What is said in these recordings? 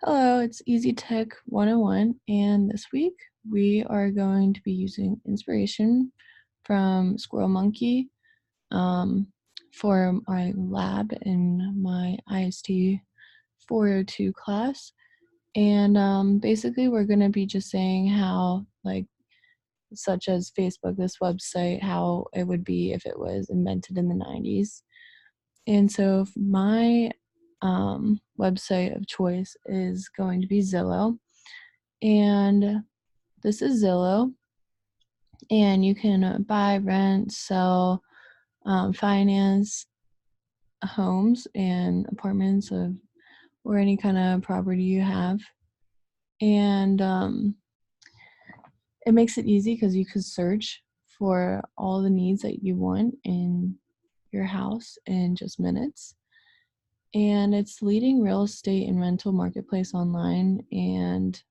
Hello, it's Easy Tech 101, and this week we are going to be using inspiration from Squirrel Monkey um, for my lab in my IST 402 class. And basically, we're going to be just saying how, like, such as Facebook, this website, how it would be if it was invented in the 90s. And so my website of choice is going to be Zillow. And this is Zillow, and you can buy, rent, sell, finance homes and apartments or any kind of property you have. And it makes it easy because you could search for all the needs that you want in your house in just minutes. And it's leading real estate and rental marketplace online, and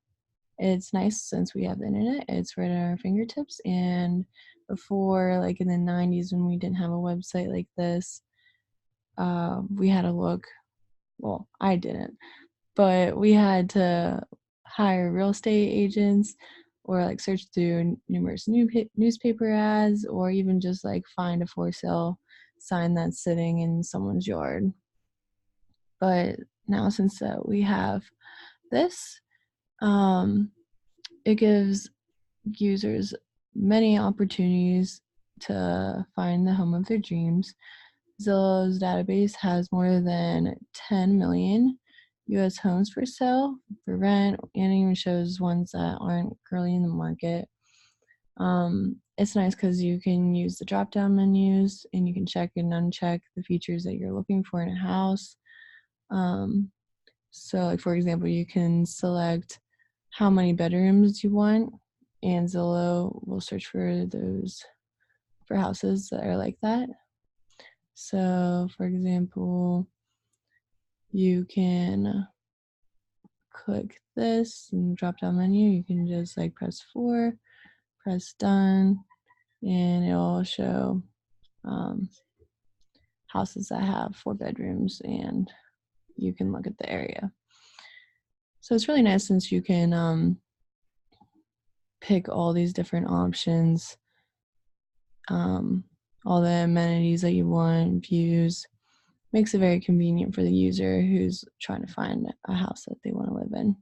it's nice since we have the internet. It's right at our fingertips. And before, like in the 90s, when we didn't have a website like this, we had to look. Well, I didn't, but we had to hire real estate agents or like search through numerous newspaper ads, or even just like find a for sale sign that's sitting in someone's yard. But now, since we have this, um, it gives users many opportunities to find the home of their dreams. Zillow's database has more than 10 million US homes for sale, for rent, and even shows ones that aren't currently in the market. It's nice because you can use the drop down menus and you can check and uncheck the features that you're looking for in a house. So, like, for example, you can select how many bedrooms you want, and Zillow will search for those for houses that are like that. So, for example, you can click this and drop down menu. You can just like press 4, press done, and it'll show houses that have 4 bedrooms, and you can look at the area. So it's really nice since you can pick all these different options, all the amenities that you want, views. Makes it very convenient for the user who's trying to find a house that they want to live in.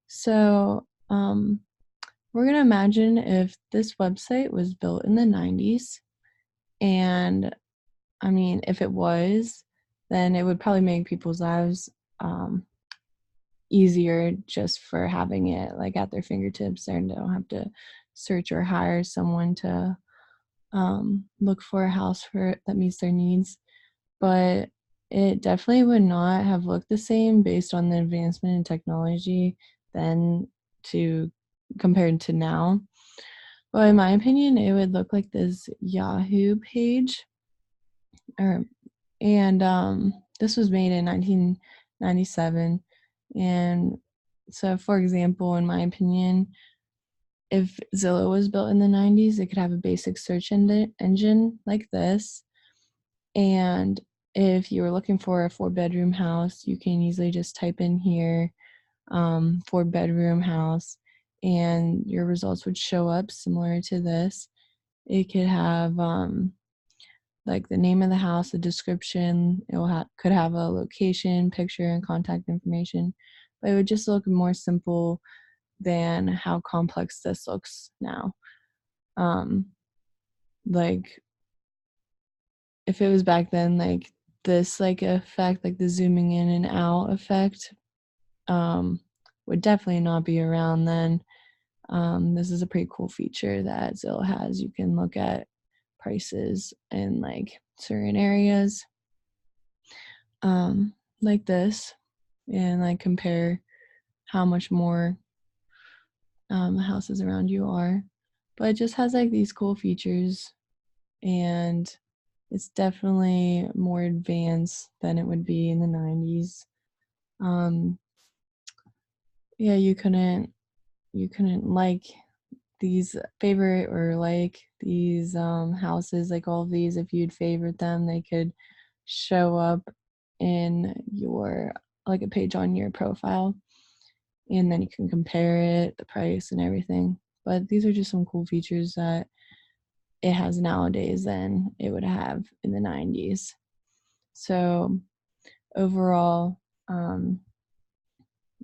So we're going to imagine if this website was built in the 90s, and I mean, if it was, then it would probably make people's lives easier just for having it like at their fingertips. They don't have to search or hire someone to look for a house that meets their needs. But it definitely would not have looked the same based on the advancement in technology then to compared to now. But in my opinion, it would look like this Yahoo page. And this was made in 1997. And so, for example, in my opinion, if Zillow was built in the 90s, it could have a basic search engine like this. And if you were looking for a 4-bedroom house, you can easily just type in here 4-bedroom house, and your results would show up similar to this. It could have like the name of the house, the description. It could have a location, picture, and contact information, but it would just look more simple than how complex this looks now. Like if it was back then, like this like effect, like the zooming in and out effect, would definitely not be around then. This is a pretty cool feature that Zillow has. You can look at prices in like certain areas, like this, and like compare how much more houses around you are. But it just has like these cool features, and it's definitely more advanced than it would be in the 90s. Yeah, you couldn't like these favorite or like these houses, like all of these. If you'd favorite them, they could show up in your like a page on your profile. and then you can compare it, the price and everything. But these are just some cool features that it has nowadays than it would have in the 90s. So overall,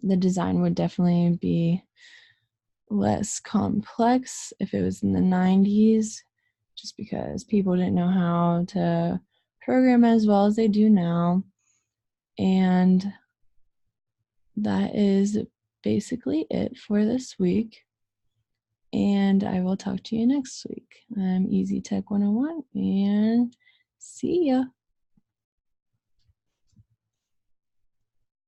the design would definitely be less complex if it was in the 90s, just because people didn't know how to program as well as they do now. And that is basically it for this week. And I will talk to you next week. I'm Easy Tech 101, and see ya.